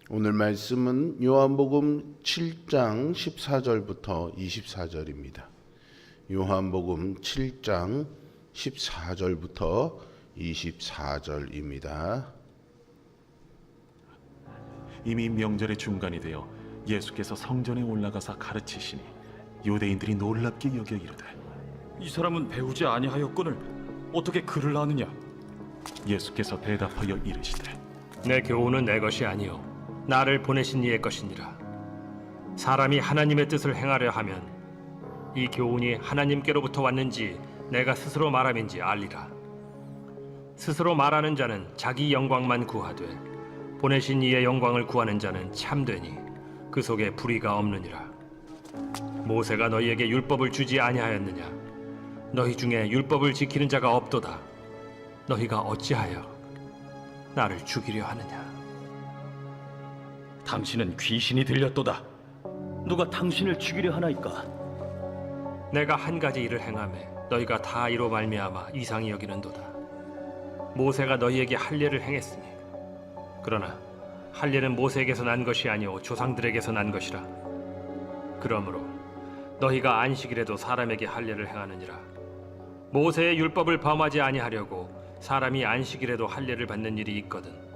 오늘 말씀은 요한복음 7장 14절부터 24절입니다. 요한복음 7장 14절부터 24절입니다. 이미 명절의 중간이 되어 예수께서 성전에 올라가사 가르치시니 유대인들이 놀랍게 여겨 이르되, 이 사람은 배우지 아니하였거늘 어떻게 글을 아느냐? 예수께서 대답하여 이르시되, 내 교훈은 내 것이 아니요 나를 보내신 이의 것이니라. 사람이 하나님의 뜻을 행하려 하면 이 교훈이 하나님께로부터 왔는지 내가 스스로 말함인지 알리라. 스스로 말하는 자는 자기 영광만 구하되 보내신 이의 영광을 구하는 자는 참되니 그 속에 불의가 없느니라. 모세가 너희에게 율법을 주지 아니하였느냐? 너희 중에 율법을 지키는 자가 없도다. 너희가 어찌하여 나를 죽이려 하느냐? 당신은 귀신이 들렸도다. 누가 당신을 죽이려 하나이까? 내가 한 가지 일을 행하매 너희가 다 이로 말미암아 이상히 여기는도다. 모세가 너희에게 할례를 행했으니 그러나 할례는 모세에게서 난 것이 아니오 조상들에게서 난 것이라. 그러므로 너희가 안식일에도 사람에게 할례를 행하느니라. 모세의 율법을 범하지 아니하려고 사람이 안식일에도 할례를 받는 일이 있거든.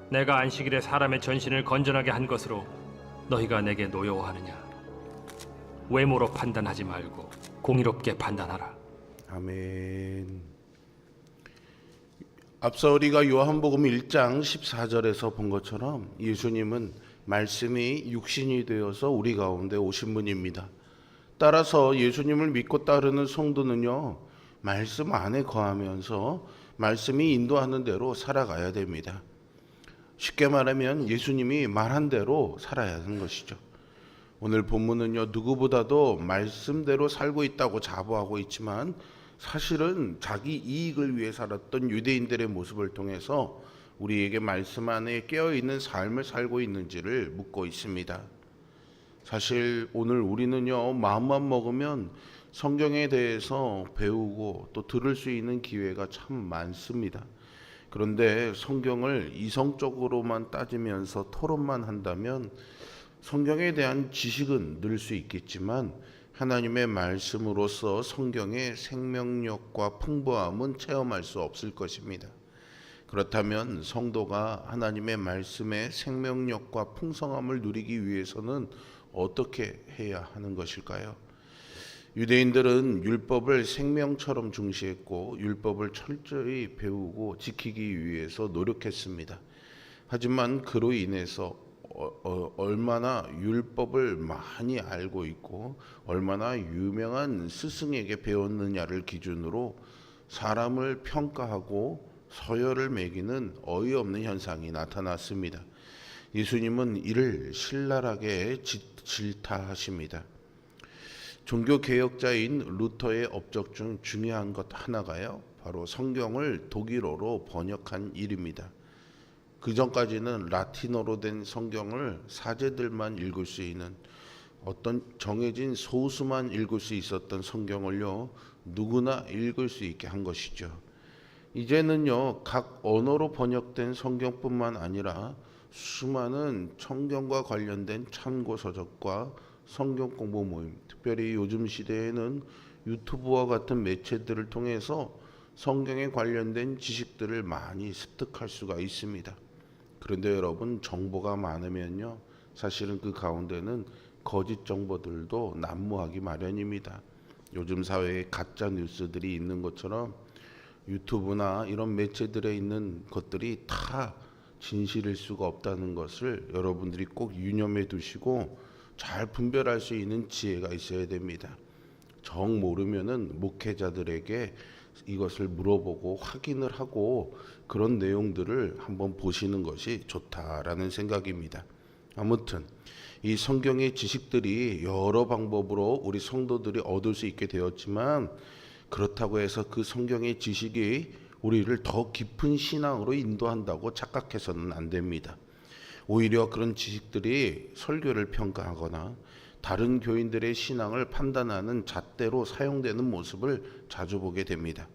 내가 안식일에 사람의 전신을 건전하게 한 것으로 너희가 내게 노여워하느냐? 외모로 판단하지 말고 공의롭게 판단하라. 아멘. 앞서 우리가 요한복음 1장 14절에서 본 것처럼 예수님은 말씀이 육신이 되어서 우리 가운데 오신 분입니다. 따라서 예수님을 믿고 따르는 성도는요, 말씀 안에 거하면서 말씀이 인도하는 대로 살아가야 됩니다. 쉽게 말하면 예수님이 말한 대로 살아야 하는 것이죠. 오늘 본문은요, 누구보다도 말씀대로 살고 있다고 자부하고 있지만 사실은 자기 이익을 위해 살았던 유대인들의 모습을 통해서 우리에게 말씀 안에 깨어있는 삶을 살고 있는지를 묻고 있습니다. 사실 오늘 우리는요, 마음만 먹으면 성경에 대해서 배우고 또 들을 수 있는 기회가 참 많습니다. 그런데 성경을 이성적으로만 따지면서 토론만 한다면 성경에 대한 지식은 늘 수 있겠지만 하나님의 말씀으로서 성경의 생명력과 풍부함은 체험할 수 없을 것입니다. 그렇다면 성도가 하나님의 말씀의 생명력과 풍성함을 누리기 위해서는 어떻게 해야 하는 것일까요? 유대인들은 율법을 생명처럼 중시했고 율법을 철저히 배우고 지키기 위해서 노력했습니다. 하지만 그로 인해서 얼마나 율법을 많이 알고 있고 얼마나 유명한 스승에게 배웠느냐를 기준으로 사람을 평가하고 서열을 매기는 어이없는 현상이 나타났습니다. 예수님은 이를 신랄하게 질타하십니다. 종교개혁자인 루터의 업적 중 중요한 것 하나가요, 바로 성경을 독일어로 번역한 일입니다. 그 전까지는 라틴어로 된 성경을 사제들만 읽을 수 있는 어떤 정해진 소수만 읽을 수 있었던 성경을요, 누구나 읽을 수 있게 한 것이죠. 이제는요, 각 언어로 번역된 성경뿐만 아니라 수많은 성경과 관련된 참고서적과 성경 공부 모임, 특별히 요즘 시대에는 유튜브와 같은 매체들을 통해서 성경에 관련된 지식들을 많이 습득할 수가 있습니다. 그런데 여러분, 정보가 많으면요, 사실은 그 가운데는 거짓 정보들도 난무하기 마련입니다. 요즘 사회에 가짜 뉴스들이 있는 것처럼 유튜브나 이런 매체들에 있는 것들이 다 진실일 수가 없다는 것을 여러분들이 꼭 유념해 두시고 잘 분별할 수 있는 지혜가 있어야 됩니다. 정 모르면은 목회자들에게 이것을 물어보고 확인을 하고 그런 내용들을 한번 보시는 것이 좋다라는 생각입니다. 아무튼 이 성경의 지식들이 여러 방법으로 우리 성도들이 얻을 수 있게 되었지만 그렇다고 해서 그 성경의 지식이 우리를 더 깊은 신앙으로 인도한다고 착각해서는 안 됩니다. 오히려 그런 지식들이 설교를 평가하거나 다른 교인들의 신앙을 판단하는 잣대로 사용되는 모습을 자주 보게 됩니다.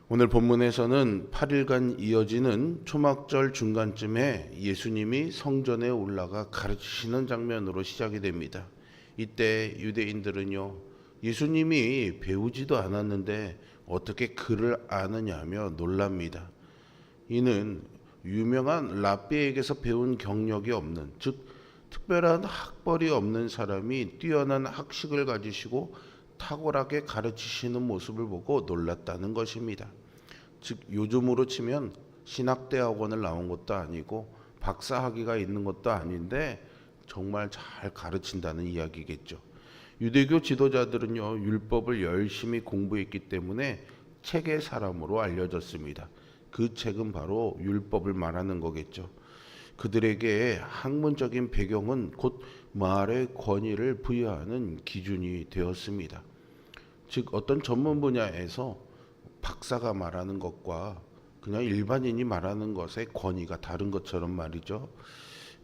오늘 본문에서는 8일간 이어지는 초막절 중간쯤에 예수님이 성전에 올라가 가르치시는 장면으로 시작이 됩니다. 이때 유대인들은요, 예수님이 배우지도 않았는데 어떻게 글을 아느냐며 놀랍니다. 이는 유명한 랍비에게서 배운 경력이 없는, 즉 특별한 학벌이 없는 사람이 뛰어난 학식을 가지시고 탁월하게 가르치시는 모습을 보고 놀랐다는 것입니다. 즉 요즘으로 치면 신학대학원을 나온 것도 아니고 박사학위가 있는 것도 아닌데 정말 잘 가르친다는 이야기겠죠. 유대교 지도자들은요, 율법을 열심히 공부했기 때문에 책의 사람으로 알려졌습니다. 그 책은 바로 율법을 말하는 거겠죠. 그들에게 학문적인 배경은 곧 말의 권위를 부여하는 기준이 되었습니다. 즉 어떤 전문 분야에서 박사가 말하는 것과 그냥 일반인이 말하는 것의 권위가 다른 것처럼 말이죠.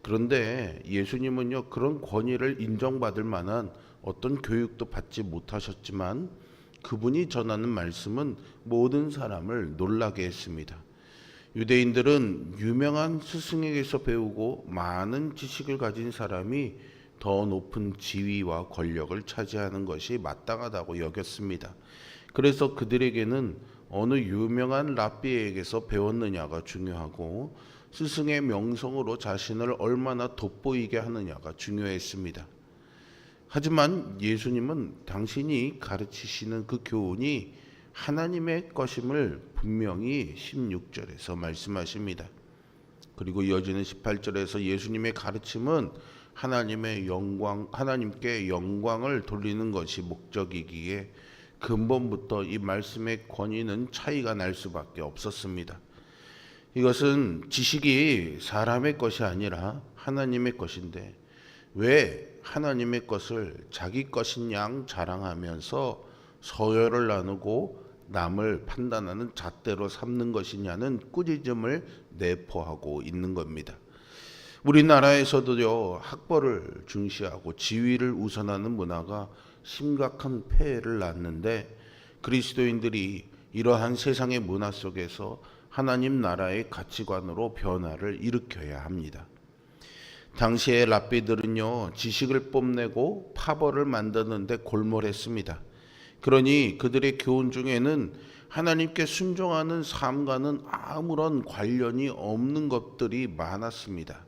그런데 예수님은요, 그런 권위를 인정받을 만한 어떤 교육도 받지 못하셨지만 그분이 전하는 말씀은 모든 사람을 놀라게 했습니다. 유대인들은 유명한 스승에게서 배우고 많은 지식을 가진 사람이 더 높은 지위와 권력을 차지하는 것이 마땅하다고 여겼습니다. 그래서 그들에게는 어느 유명한 랍비에게서 배웠느냐가 중요하고 스승의 명성으로 자신을 얼마나 돋보이게 하느냐가 중요했습니다. 하지만 예수님은 당신이 가르치시는 그 교훈이 하나님의 것임을 분명히 16절에서 말씀하십니다. 그리고 이어지는 18절에서 예수님의 가르침은 하나님께 영광을 돌리는 것이 목적이기에 근본부터 이 말씀의 권위는 차이가 날 수밖에 없었습니다. 이것은 지식이 사람의 것이 아니라 하나님의 것인데 왜 하나님의 것을 자기 것인 양 자랑하면서 서열을 나누고 남을 판단하는 잣대로 삼는 것이냐는 꾸짖음을 내포하고 있는 겁니다. 우리나라에서도요, 학벌을 중시하고 지위를 우선하는 문화가 심각한 폐해를 낳는데 그리스도인들이 이러한 세상의 문화 속에서 하나님 나라의 가치관으로 변화를 일으켜야 합니다. 당시의 랍비들은요, 지식을 뽐내고 파벌을 만드는데 골몰했습니다. 그러니 그들의 교훈 중에는 하나님께 순종하는 삶과는 아무런 관련이 없는 것들이 많았습니다.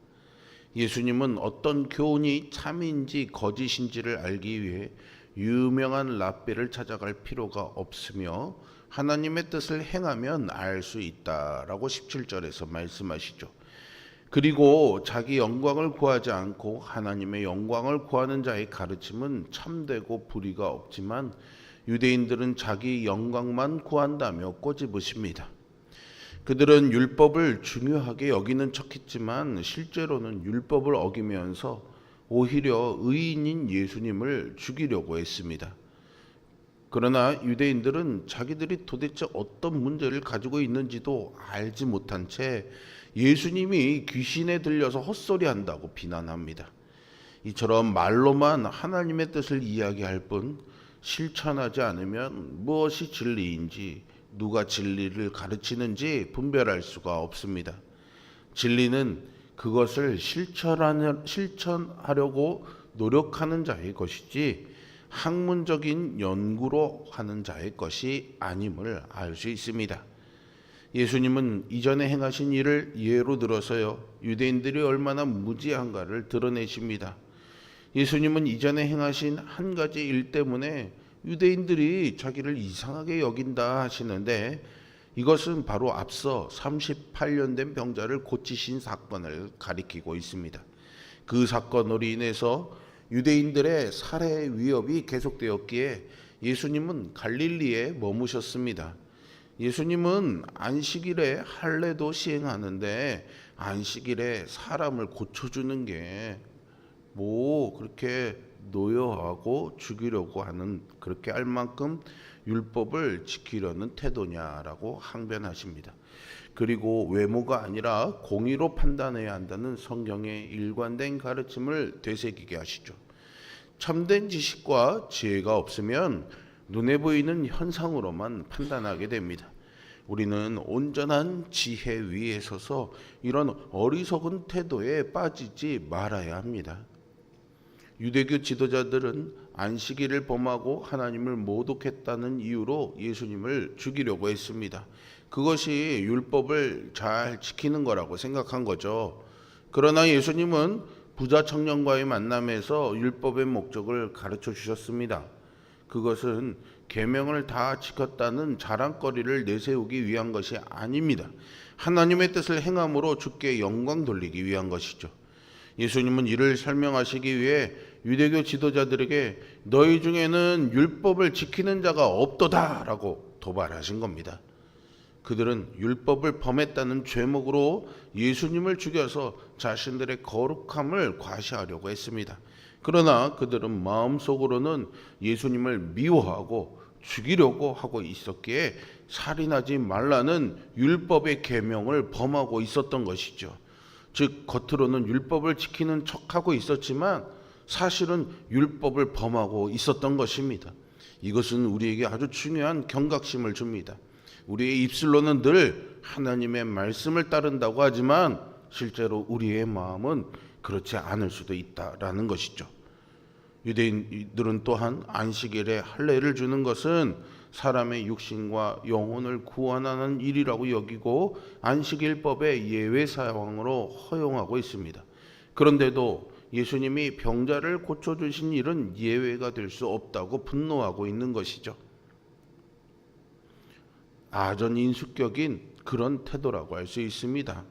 예수님은 어떤 교훈이 참인지 거짓인지를 알기 위해 유명한 랍비를 찾아갈 필요가 없으며 하나님의 뜻을 행하면 알 수 있다라고 17절에서 말씀하시죠. 그리고 자기 영광을 구하지 않고 하나님의 영광을 구하는 자의 가르침은 참되고 불의가 없지만 유대인들은 자기 영광만 구한다며 꼬집으십니다. 그들은 율법을 중요하게 여기는 척했지만 실제로는 율법을 어기면서 오히려 의인인 예수님을 죽이려고 했습니다. 그러나 유대인들은 자기들이 도대체 어떤 문제를 가지고 있는지도 알지 못한 채 예수님이 귀신에 들려서 헛소리한다고 비난합니다. 이처럼 말로만 하나님의 뜻을 이야기할 뿐 실천하지 않으면 무엇이 진리인지 누가 진리를 가르치는지 분별할 수가 없습니다. 진리는 그것을 실천하려고 노력하는 자의 것이지 학문적인 연구로 하는 자의 것이 아님을 알 수 있습니다. 예수님은 이전에 행하신 일을 예로 들어서요, 유대인들이 얼마나 무지한가를 드러내십니다. 예수님은 이전에 행하신 한 가지 일 때문에 유대인들이 자기를 이상하게 여긴다 하시는데 이것은 바로 앞서 38년 된 병자를 고치신 사건을 가리키고 있습니다. 그 사건으로 인해서 유대인들의 살해 위협이 계속되었기에 예수님은 갈릴리에 머무셨습니다. 예수님은 안식일에 할례도 시행하는데 안식일에 사람을 고쳐주는 게 뭐 그렇게 노여하고 죽이려고 하는, 그렇게 할 만큼 율법을 지키려는 태도냐라고 항변하십니다. 그리고 외모가 아니라 공의로 판단해야 한다는 성경의 일관된 가르침을 되새기게 하시죠. 참된 지식과 지혜가 없으면 눈에 보이는 현상으로만 판단하게 됩니다. 우리는 온전한 지혜 위에 서서 이런 어리석은 태도에 빠지지 말아야 합니다. 유대교 지도자들은 안식일을 범하고 하나님을 모독했다는 이유로 예수님을 죽이려고 했습니다. 그것이 율법을 잘 지키는 거라고 생각한 거죠. 그러나 예수님은 부자 청년과의 만남에서 율법의 목적을 가르쳐 주셨습니다. 그것은 계명을 다 지켰다는 자랑거리를 내세우기 위한 것이 아닙니다. 하나님의 뜻을 행함으로 주께 영광 돌리기 위한 것이죠. 예수님은 이를 설명하시기 위해 유대교 지도자들에게 너희 중에는 율법을 지키는 자가 없도다라고 도발하신 겁니다. 그들은 율법을 범했다는 죄목으로 예수님을 죽여서 자신들의 거룩함을 과시하려고 했습니다. 그러나 그들은 마음속으로는 예수님을 미워하고 죽이려고 하고 있었기에 살인하지 말라는 율법의 계명을 범하고 있었던 것이죠. 즉 겉으로는 율법을 지키는 척하고 있었지만 사실은 율법을 범하고 있었던 것입니다. 이것은 우리에게 아주 중요한 경각심을 줍니다. 우리의 입술로는 늘 하나님의 말씀을 따른다고 하지만 실제로 우리의 마음은 그렇지 않을 수도 있다라는 것이죠. 유대인들은 또한 안식일에 할례를 주는 것은 사람의 육신과 영혼을 구원하는 일이라고 여기고 안식일법의 예외 사항으로 허용하고 있습니다. 그런데도 예수님이 병자를 고쳐주신 일은 예외가 될 수 없다고 분노하고 있는 것이죠. 아전인수격인 그런 태도라고 할 수 있습니다.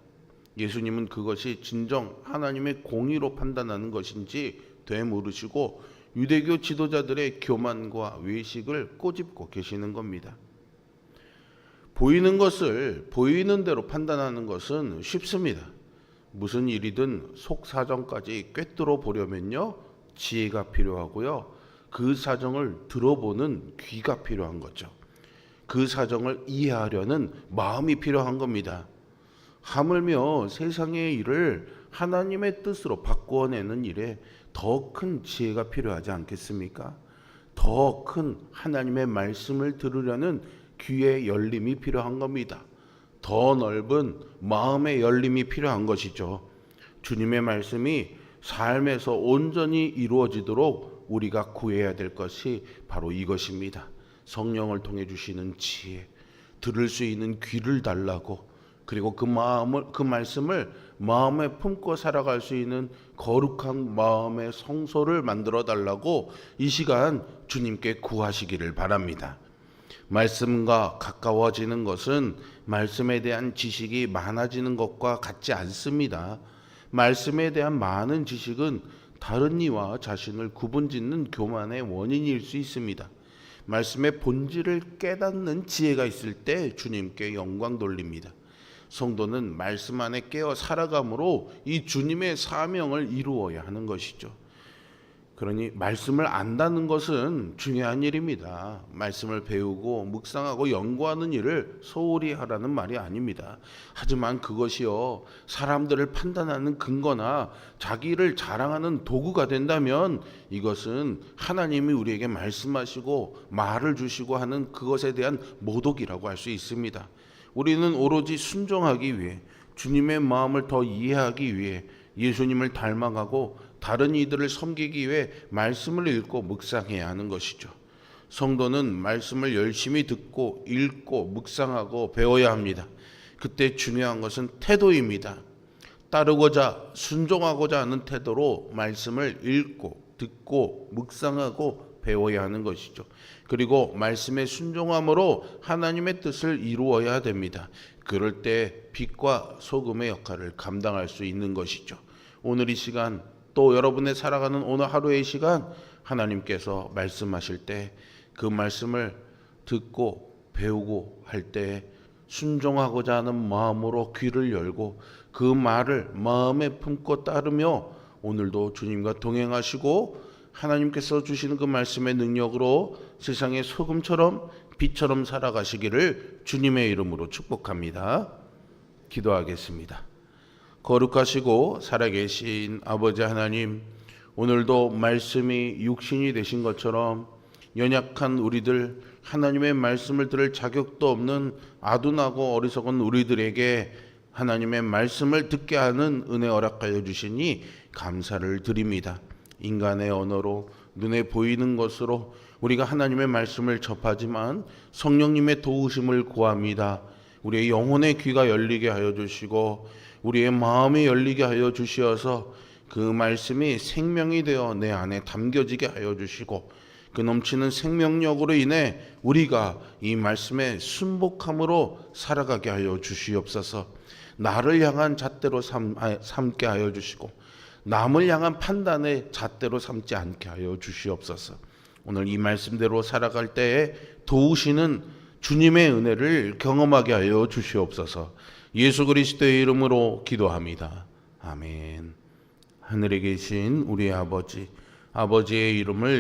예수님은 그것이 진정 하나님의 공의로 판단하는 것인지 되물으시고 유대교 지도자들의 교만과 외식을 꼬집고 계시는 겁니다. 보이는 것을 보이는 대로 판단하는 것은 쉽습니다. 무슨 일이든 속 사정까지 꿰뚫어 보려면요, 지혜가 필요하고요, 그 사정을 들어보는 귀가 필요한 거죠. 그 사정을 이해하려는 마음이 필요한 겁니다. 하물며 세상의 일을 하나님의 뜻으로 바꾸어내는 일에 더 큰 지혜가 필요하지 않겠습니까? 더 큰 하나님의 말씀을 들으려는 귀의 열림이 필요한 겁니다. 더 넓은 마음의 열림이 필요한 것이죠. 주님의 말씀이 삶에서 온전히 이루어지도록 우리가 구해야 될 것이 바로 이것입니다. 성령을 통해 주시는 지혜, 들을 수 있는 귀를 달라고, 그리고 그 말씀을 마음에 품고 살아갈 수 있는 거룩한 마음의 성소를 만들어 달라고 이 시간 주님께 구하시기를 바랍니다. 말씀과 가까워지는 것은 말씀에 대한 지식이 많아지는 것과 같지 않습니다. 말씀에 대한 많은 지식은 다른 이와 자신을 구분짓는 교만의 원인일 수 있습니다. 말씀의 본질을 깨닫는 지혜가 있을 때 주님께 영광 돌립니다. 성도는 말씀 안에 깨어 살아감으로 이 주님의 사명을 이루어야 하는 것이죠. 그러니 말씀을 안다는 것은 중요한 일입니다. 말씀을 배우고 묵상하고 연구하는 일을 소홀히 하라는 말이 아닙니다. 하지만 그것이요, 사람들을 판단하는 근거나 자기를 자랑하는 도구가 된다면 이것은 하나님이 우리에게 말씀하시고 말을 주시고 하는 그것에 대한 모독이라고 할 수 있습니다. 우리는 오로지 순종하기 위해, 주님의 마음을 더 이해하기 위해, 예수님을 닮아가고 다른 이들을 섬기기 위해 말씀을 읽고 묵상해야 하는 것이죠. 성도는 말씀을 열심히 듣고 읽고 묵상하고 배워야 합니다. 그때 중요한 것은 태도입니다. 따르고자 순종하고자 하는 태도로 말씀을 읽고 듣고 묵상하고 배워야 하는 것이죠. 그리고 말씀에 순종함으로 하나님의 뜻을 이루어야 됩니다. 그럴 때 빛과 소금의 역할을 감당할 수 있는 것이죠. 오늘 이 시간, 또 여러분의 살아가는 오늘 하루의 시간, 하나님께서 말씀하실 때 그 말씀을 듣고 배우고 할 때 순종하고자 하는 마음으로 귀를 열고 그 말을 마음에 품고 따르며 오늘도 주님과 동행하시고 하나님께서 주시는 그 말씀의 능력으로 세상의 소금처럼 빛처럼 살아가시기를 주님의 이름으로 축복합니다. 기도하겠습니다. 거룩하시고 살아계신 아버지 하나님, 오늘도 말씀이 육신이 되신 것처럼 연약한 우리들, 하나님의 말씀을 들을 자격도 없는 아둔하고 어리석은 우리들에게 하나님의 말씀을 듣게 하는 은혜 허락하여 주시니 감사를 드립니다. 인간의 언어로 눈에 보이는 것으로 우리가 하나님의 말씀을 접하지만 성령님의 도우심을 구합니다. 우리의 영혼의 귀가 열리게 하여 주시고 우리의 마음이 열리게 하여 주시어서 그 말씀이 생명이 되어 내 안에 담겨지게 하여 주시고 그 넘치는 생명력으로 인해 우리가 이 말씀에 순복함으로 살아가게 하여 주시옵소서. 나를 향한 잣대로 삼게 하여 주시고 남을 향한 판단의 잣대로 삼지 않게 하여 주시옵소서. 오늘 이 말씀대로 살아갈 때에 도우시는 주님의 은혜를 경험하게 하여 주시옵소서. 예수 그리스도의 이름으로 기도합니다. 아멘. 하늘에 계신 우리 아버지, 아버지의 이름을